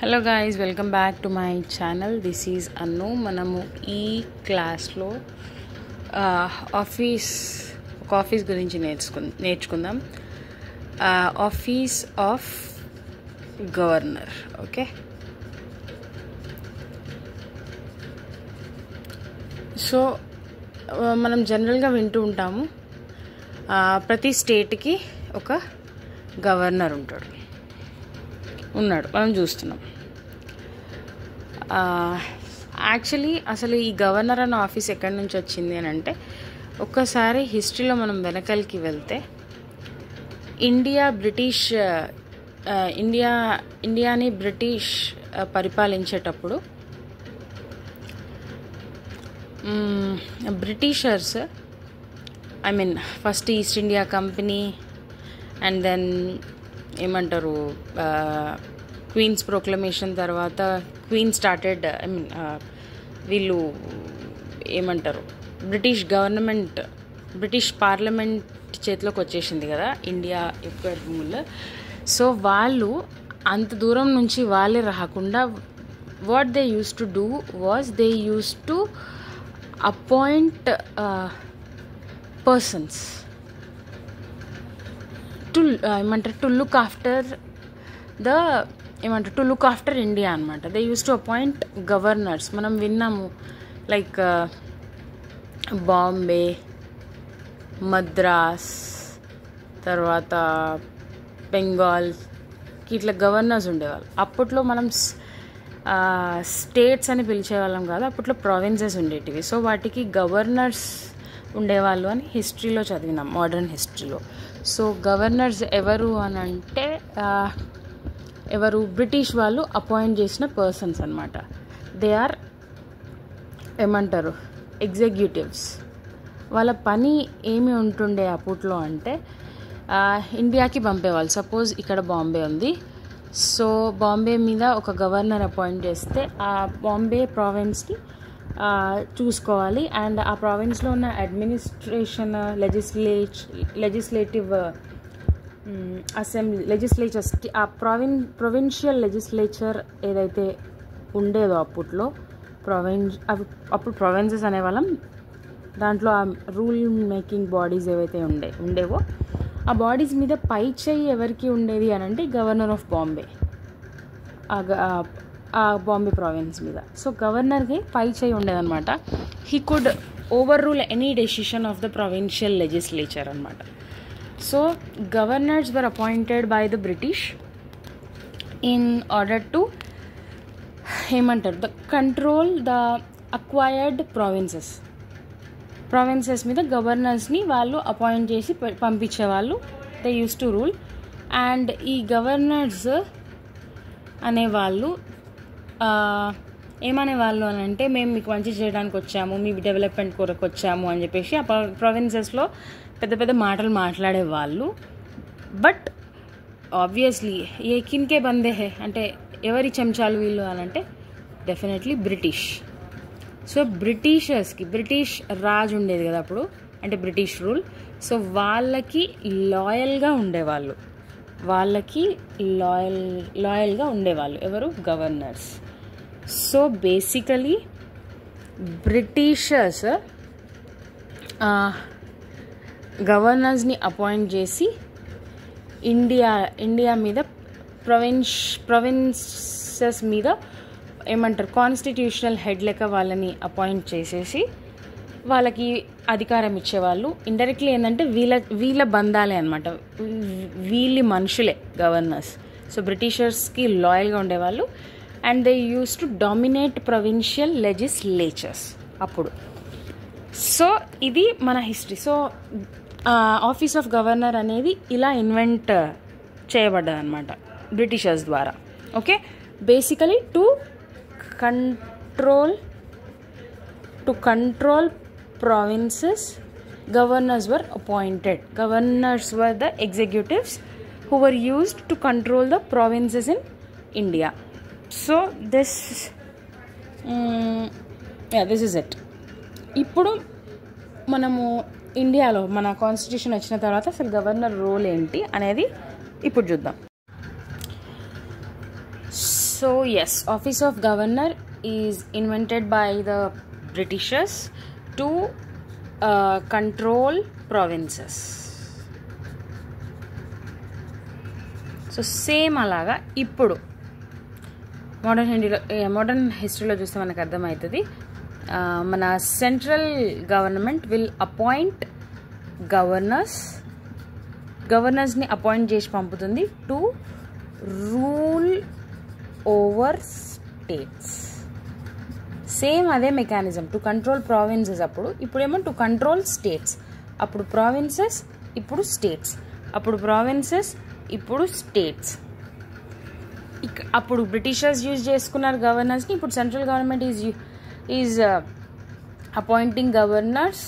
Hello guys, welcome back to my channel. This is Annu. మనము ఈ క్లాస్లో ఆఫీస్ గురించి నేర్చుకుందాం. Office of governor. Okay, so మనం జనరల్గా వింటూ ఉంటాము, ప్రతి స్టేట్కి ఒక గవర్నర్ ఉన్నాడు, మనం చూస్తున్నాం. యాక్చువల్లీ అసలు ఈ గవర్నర్ అన్న ఆఫీస్ ఎక్కడి నుంచి వచ్చింది అని అంటే, ఒక్కసారి హిస్టరీలో మనం వెనకలికి వెళ్తే ఇండియాని బ్రిటిష్ పరిపాలించేటప్పుడు Britishers, first East India company and then ఏమంటారు, క్వీన్స్ ప్రొక్లమేషన్ తర్వాత క్వీన్ స్టార్టెడ్, వీళ్ళు ఏమంటారు, బ్రిటిష్ పార్లమెంట్ చేతిలోకి వచ్చేసింది కదా ఇండియా యొక్క రూల్. సో వాళ్ళు అంత దూరం నుంచి వాళ్ళే రాకుండా, what they used to do was they used to appoint persons to look after India అనమాట. They used to appoint governors. మనం విన్నాము, లైక్ బాంబే, మద్రాస్, తర్వాత బెంగాల్, ఇట్లా గవర్నర్స్ ఉండేవాళ్ళు. అప్పట్లో మనం స్టేట్స్ అని పిలిచేవాళ్ళం కాదు, అప్పట్లో ప్రావిన్సెస్ ఉండేటివి. సో వాటికి గవర్నర్స్ ఉండేవాళ్ళు అని హిస్టరీలో చదివినాం, మోడర్న్ హిస్టరీలో. సో గవర్నర్స్ ఎవరు అని అంటే, బ్రిటిష్ వాళ్ళు అపాయింట్ చేసిన పర్సన్స్ అనమాట. They are executives. వాళ్ళ పని ఏమి ఉంటుండే అప్పట్లో అంటే, ఇండియాకి పంపేవాళ్ళు. సపోజ్ ఇక్కడ బాంబే ఉంది, సో బాంబే మీద ఒక గవర్నర్ అపాయింట్ చేస్తే ఆ బాంబే ప్రావిన్స్ని చూసుకోవాలి. అండ్ ఆ ప్రావిన్స్లో ఉన్న అడ్మినిస్ట్రేషన్, లెజిస్లేటివ్ లెజిస్లేచర్స్కి, ఆ ప్రొవిన్షియల్ లెజిస్లేచర్ ఏదైతే ఉండేదో అప్పట్లో, అప్పుడు ప్రావిన్సెస్ అనేవాళ్ళం. దాంట్లో ఆ రూల్ మేకింగ్ బాడీస్ ఏవైతే ఉండేవో, ఆ బాడీస్ మీద పై చేయి ఎవరికి ఉండేది అని అంటే గవర్నర్ ఆఫ్ బాంబే, ఆ బాంబే ప్రావిన్స్ మీద. సో గవర్నర్కి పై చేయి ఉండేదన్నమాట. He could overrule any decision of the provincial legislature అనమాట. So governors were appointed by the British in order to control the acquired provinces మీద గవర్నర్స్ని వాళ్ళు అపాయింట్ చేసి పంపించేవాళ్ళు. They used to rule. And ఈ గవర్నర్స్ అనేవాళ్ళు ఏమనేవాళ్ళు అని అంటే, మేము మీకు మంచి చేయడానికి వచ్చాము, మీ డెవలప్మెంట్ కొరకు వచ్చాము అని చెప్పేసి ఆ ప్రావిన్సెస్లో పెద్ద పెద్ద మాటలు మాట్లాడేవాళ్ళు. బట్ ఆబ్వియస్లీ ఏ కిన్కే బందే హే అంటే, ఎవరి చెంచాలు వీళ్ళు అని అంటే definitely British. So British Raj ఉండేది కదా అప్పుడు, అంటే బ్రిటిష్ రూల్. సో వాళ్ళకి లాయల్గా ఉండేవాళ్ళు ఎవరు? గవర్నర్స్. సో బేసికలీ బ్రిటిషర్స్ గవర్నర్స్ని అపాయింట్ చేసి ఇండియా మీద ప్రొవిన్సెస్ మీద కాన్స్టిట్యూషనల్ హెడ్ లెక్క వాళ్ళని అపాయింట్ చేసేసి వాళ్ళకి అధికారం ఇచ్చేవాళ్ళు. ఇండైరెక్ట్లీ ఏంటంటే వీళ్ళ బంధాలే అనమాట, వీళ్ళ మనుషులే గవర్నర్స్. సో బ్రిటిషర్స్కి లాయల్గా ఉండేవాళ్ళు. And they used to dominate provincial legislatures అప్పుడు. సో ఇది మన history. So office of governor అనేది ఇలా ఇన్వెంట్ చేయబడ్డది అనమాట బ్రిటిషర్స్ ద్వారా. Okay, basically to control provinces, governors were appointed. Governors were the executives who were used to control the provinces in India. So this is it. ఇప్పుడు మనము ఇండియాలో మన constitution వచ్చిన తర్వాత అసలు గవర్నర్ రోల్ ఏంటి అనేది ఇప్పుడు చూద్దాం. So yes, Office of Governor is invented by the Britishers to control provinces. So same అలాగా ఇప్పుడు మోడర్న్ హిస్టరీలో చూస్తే మనకు అర్థమవుతుంది. మన సెంట్రల్ గవర్నమెంట్ విల్ అపాయింట్ గవర్నర్స్ని అపాయింట్ చేసి పంపుతుంది to rule over states. Same అదే మెకానిజం టు కంట్రోల్ ప్రావిన్సెస్. ఇప్పుడేమో టు కంట్రోల్ స్టేట్స్. అప్పుడు ప్రావిన్సెస్, ఇప్పుడు స్టేట్స్. అప్పుడు ప్రావిన్సెస్, ఇప్పుడు స్టేట్స్. అప్పుడు బ్రిటిషర్స్ యూజ్ చేసుకున్నారు గవర్నర్స్ని. ఇప్పుడు central government is appointing governors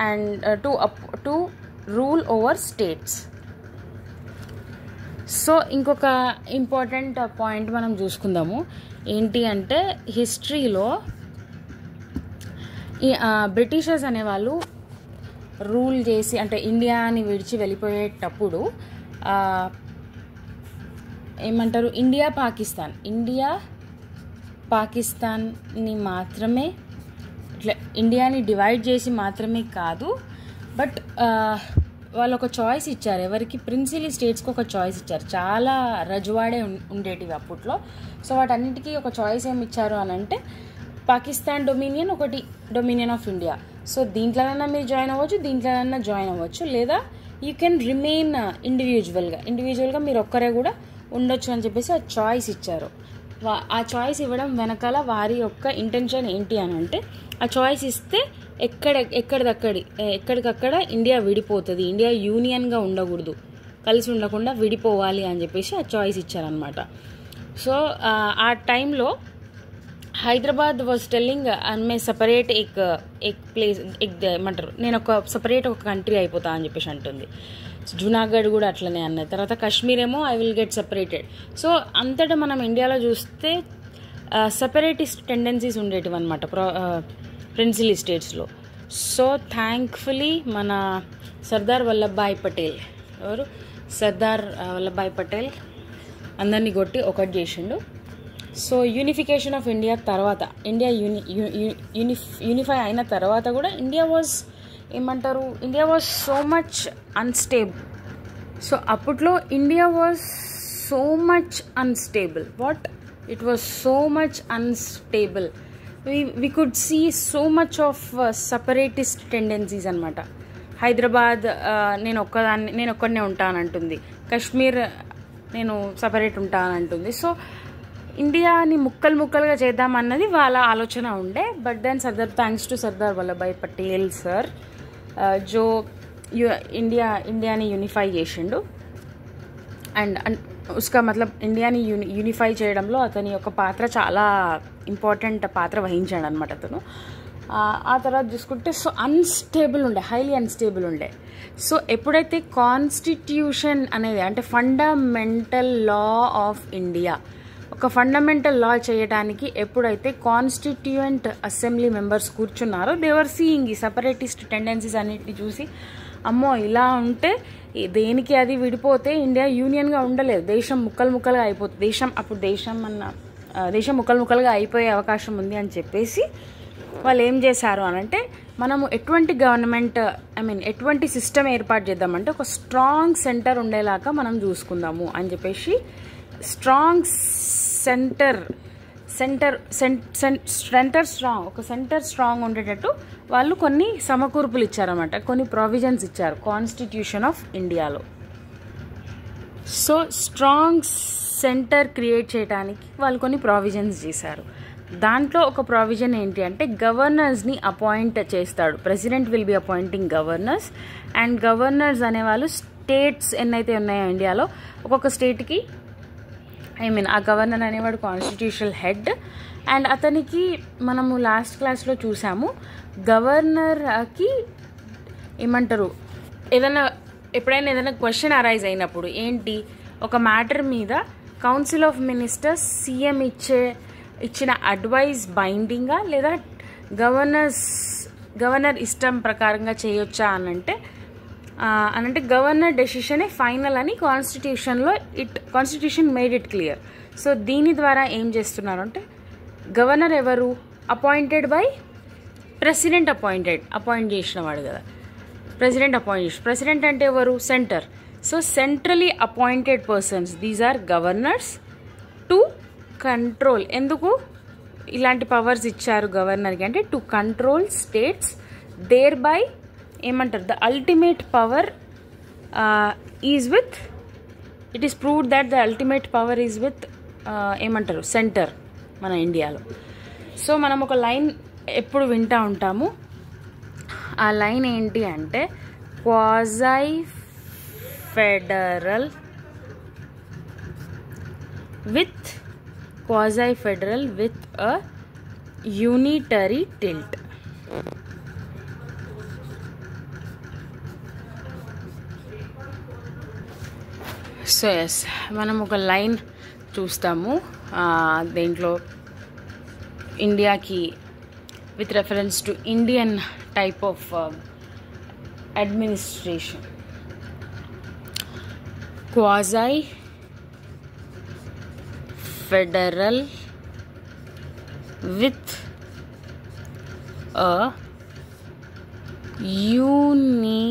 and to rule over states. So ఇంకొక ఇంపార్టెంట్ పాయింట్ మనం చూసుకుందాము. ఏంటి అంటే హిస్టరీలో బ్రిటిషర్స్ అనేవాళ్ళు రూల్ చేసి అంటే ఇండియాని విడిచి వెళ్ళిపోయేటప్పుడు ఏమంటారు, ఇండియా పాకిస్తాన్ని మాత్రమే ఇట్లా ఇండియాని డివైడ్ చేసి మాత్రమే కాదు, బట్ వాళ్ళు ఒక చాయిస్ ఇచ్చారు. ఎవరికి? ప్రిన్సిలీ స్టేట్స్కి ఒక చాయిస్ ఇచ్చారు. చాలా రజవాడే ఉండేటివి అప్పట్లో. సో వాటన్నిటికీ ఒక చాయిస్ ఏమి ఇచ్చారు అని అంటే పాకిస్తాన్ డొమినియన్, ఒకటి డొమినియన్ ఆఫ్ ఇండియా. సో దీంట్లోనైనా మీరు జాయిన్ అవ్వచ్చు, లేదా యూ కెన్ రిమైన్ ఇండివిజువల్గా మీరు ఒక్కరే కూడా ఉండొచ్చు అని చెప్పేసి ఆ చాయిస్ ఇచ్చారు. ఆ చాయిస్ ఇవ్వడం వెనకాల వారి యొక్క ఇంటెన్షన్ ఏంటి అని అంటే, ఆ చాయిస్ ఇస్తే ఎక్కడికక్కడ ఇండియా విడిపోతుంది, ఇండియా యూనియన్గా ఉండకూడదు, కలిసి ఉండకుండా విడిపోవాలి అని చెప్పేసి ఆ చాయిస్ ఇచ్చారనమాట. సో ఆ టైంలో Hyderabad was telling May separate ఎక్ ప్లేస్ ఏమంటారు, నేను ఒక సపరేట్ ఒక కంట్రీ అయిపోతా అని చెప్పేసి అంటుంది. జూనాగఢ్ కూడా అట్లనే అన్నది. తర్వాత కాశ్మీర్ ఏమో I will get separated. So అంతటా మనం ఇండియాలో చూస్తే సపరేటిస్ట్ టెండెన్సీస్ ఉండేటివి అనమాట ప్రిన్సిలీ స్టేట్స్లో. సో థ్యాంక్ఫుల్లీ మన సర్దార్ వల్లభాయ్ పటేల్ అందరినీ కొట్టి ఒకటి చేసిండు. సో యూనిఫికేషన్ ఆఫ్ ఇండియా తర్వాత, ఇండియా యూనిఫై అయిన తర్వాత కూడా India was so much unstable. So అప్పట్లో India was so much unstable. It was so much unstable. we could see so much of separatist tendencies అనమాట. హైదరాబాద్ నేను ఒక్కడనే ఉంటానంటుంది, కాశ్మీర్ నేను సపరేట్ ఉంటానంటుంది. సో ఇండియాని ముక్కలుగా చేద్దామన్నది వాళ్ళ ఆలోచన ఉండే. But then thanks to Sardar Vallabhbhai Patel sir జో ఇండియాని యూనిఫై చేసిండు. అండ్ ఉస్కా మతలబ్ ఇండియాని యూనిఫై చేయడంలో అతని యొక్క పాత్ర చాలా ఇంపార్టెంట్ పాత్ర వహించాడు అనమాట అతను. ఆ తర్వాత చూసుకుంటే సో హైలీ అన్స్టేబుల్ ఉండే. సో ఎప్పుడైతే కాన్స్టిట్యూషన్ అనేది అంటే ఫండమెంటల్ లా ఆఫ్ ఇండియా, ఒక ఫండమెంటల్ లా చేయడానికి ఎప్పుడైతే కాన్స్టిట్యూయెంట్ అసెంబ్లీ మెంబర్స్ కూర్చున్నారో, దేవర్ సీయింగ్ ఈ సపరేటిస్ట్ టెండెన్సీస్ అన్నిటిని చూసి, అమ్మో ఇలా ఉంటే దేనికి అది విడిపోతే ఇండియా యూనియన్గా ఉండలేదు, దేశం ముక్కలుగా అయిపోతుంది, దేశం ముక్కలుగా అయిపోయే అవకాశం ఉంది అని చెప్పేసి వాళ్ళు ఏం చేశారు అనంటే, మనము ఎటువంటి గవర్నమెంట్ ఎటువంటి సిస్టమ్ ఏర్పాటు చేద్దామంటే ఒక స్ట్రాంగ్ సెంటర్ ఉండేలాగా మనం చూసుకుందాము అని చెప్పేసి స్ట్రాంగ్ సెంటర్ స్ట్రాంగ్ ఉండేటట్టు వాళ్ళు కొన్ని సమకూర్పులు ఇచ్చారన్నమాట, కొన్ని ప్రావిజన్స్ ఇచ్చారు కాన్స్టిట్యూషన్ ఆఫ్ ఇండియాలో. సో స్ట్రాంగ్ సెంటర్ క్రియేట్ చేయడానికి వాళ్ళు కొన్ని ప్రావిజన్స్ చేశారు. దాంట్లో ఒక ప్రావిజన్ ఏంటి అంటే గవర్నర్స్ని అపాయింట్ చేస్తాడు. President will be appointing governors, and governors అనేవాళ్ళు స్టేట్స్ ఎన్నైతే ఉన్నాయో ఇండియాలో ఒక్కొక్క స్టేట్కి ఆ గవర్నర్ అనేవాడు కాన్స్టిట్యూషనల్ హెడ్. అండ్ అతనికి మనము లాస్ట్ క్లాస్లో చూసాము, గవర్నర్కి ఎప్పుడైనా ఏదైనా క్వశ్చన్ అరైజ్ అయినప్పుడు ఏంటి, ఒక మ్యాటర్ మీద కౌన్సిల్ ఆఫ్ మినిస్టర్స్ సీఎం ఇచ్చిన అడ్వైస్ బైండింగా లేదా గవర్నర్ ఇష్టం ప్రకారంగా చేయొచ్చా అనంటే గవర్నర్ డెసిషనే ఫైనల్ అని constitution made it clear. So దీని ద్వారా ఏం చేస్తున్నారు అంటే గవర్నర్ ఎవరు, అపాయింటెడ్ బై ప్రెసిడెంట్, అపాయింట్ చేసిన వాడు కదా, ప్రెసిడెంట్ అపాయింట్ చేసిన. ప్రెసిడెంట్ అంటే ఎవరు, centre. So centrally appointed persons, these are governors to control. ఎందుకు ఇలాంటి పవర్స్ ఇచ్చారు గవర్నర్కి అంటే to control states, thereby ఏమంటారు the ultimate power is with, it is proved that the ultimate power is with ఏమంటారు centre మన ఇండియాలో. So మనం ఒక లైన్ ఎప్పుడు వింటూ ఉంటాము, ఆ లైన్ ఏంటి అంటే quasi federal with a unitary tilt. So yes, మనం ఒక లైన్ చూస్తాము దేంట్లో ఇండియాకి with reference to Indian type of administration. Quasi federal with a unitary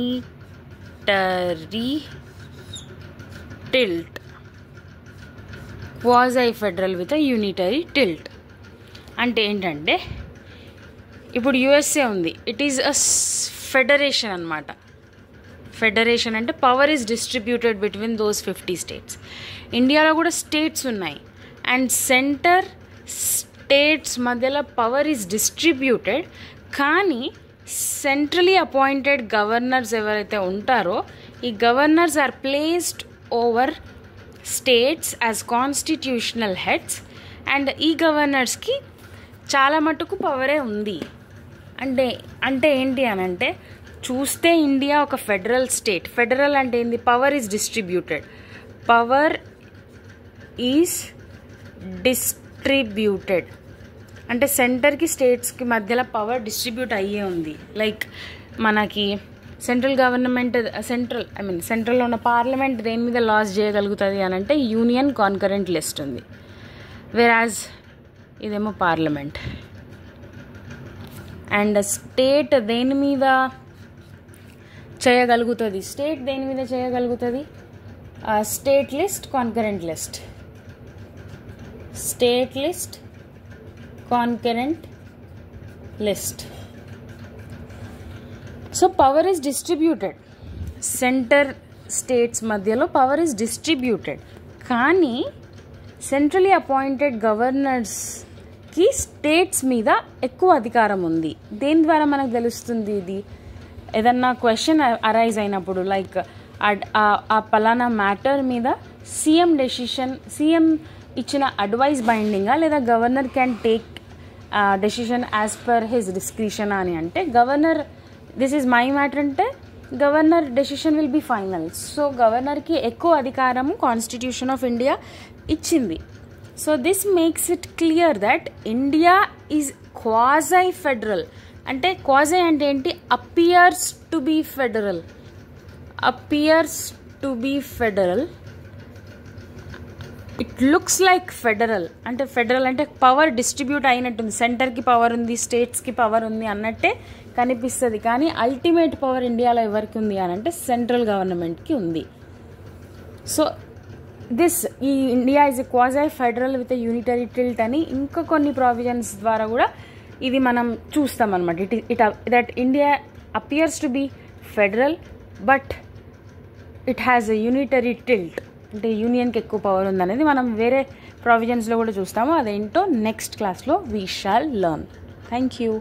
tilt. Quasi-federal with a unitary tilt అంటే ఏంటంటే ఇప్పుడు యుఎస్ఏ ఉంది, ఇట్ ఈజ్ అ ఫెడరేషన్ అన్నమాట. ఫెడరేషన్ అంటే power is distributed between those 50 states. ఇండియాలో కూడా స్టేట్స్ ఉన్నాయి and centre states మధ్యలో పవర్ ఈజ్ డిస్ట్రిబ్యూటెడ్. కానీ సెంట్రలీ అపాయింటెడ్ గవర్నర్స్ ఎవరైతే ఉంటారో ఈ governors are placed over states as constitutional heads. And ఈ గవర్నర్స్కి చాలా మటుకు పవరే ఉంది. అంటే ఏంటి అని అంటే చూస్తే ఇండియా ఒక ఫెడరల్ స్టేట్. ఫెడరల్ అంటే ఏంది, power is distributed. Power is distributed అంటే సెంటర్కి స్టేట్స్కి మధ్యలో పవర్ డిస్ట్రిబ్యూట్ అయ్యే ఉంది. లైక్ మనకి సెంట్రల్ గవర్నమెంట్ సెంట్రల్లో ఉన్న పార్లమెంట్ దేని మీద లాస్ చేయగలుగుతుంది అని అంటే యూనియన్ కాన్కరెంట్ లిస్ట్ ఉంది, వెరాజ్ ఇదేమో పార్లమెంట్. అండ్ స్టేట్ దేని మీద చేయగలుగుతుంది, స్టేట్ దేని మీద చేయగలుగుతుంది, state list, concurrent list. State list, concurrent list. So power is distributed, centre states మధ్యలో పవర్ ఈజ్ డిస్ట్రిబ్యూటెడ్. కానీ సెంట్రలీ అపాయింటెడ్ గవర్నర్స్కి స్టేట్స్ మీద ఎక్కువ అధికారం ఉంది. దేని ద్వారా మనకు తెలుస్తుంది ఇది, ఏదన్నా క్వశ్చన్ అరైజ్ అయినప్పుడు లైక్ ఆ పలానా మ్యాటర్ మీద సీఎం ఇచ్చిన అడ్వైస్ బైండింగా లేదా governor can take decision as per his discretion అని అంటే governor this is my matter అంటే governor decision will be final. So గవర్నర్కి ఎక్కువ అధికారము కాన్స్టిట్యూషన్ ఆఫ్ ఇండియా ఇచ్చింది. So this makes it clear that India is quasi federal. అంటే quasi అంటే ఏంటి, appears to be federal. Appears to be federal, it looks like federal. అంటే federal అంటే power distribute అయినట్టుంది, సెంటర్కి పవర్ ఉంది, స్టేట్స్కి పవర్ ఉంది అన్నట్టే కనిపిస్తుంది. కానీ అల్టిమేట్ పవర్ ఇండియాలో ఎవరికి ఉంది అని అంటే సెంట్రల్ గవర్నమెంట్కి ఉంది. సో ఈ India is a quasi federal with a unitary tilt అని ఇంకా కొన్ని ప్రావిజన్స్ ద్వారా కూడా ఇది మనం చూస్తాం అనమాట. That India appears to be federal but it has a unitary tilt. అంటే యూనియన్కి ఎక్కువ పవర్ ఉందనేది మనం వేరే ప్రావిజన్స్లో కూడా చూస్తాము. అదేంటో నెక్స్ట్ క్లాస్లో we shall learn. Thank you.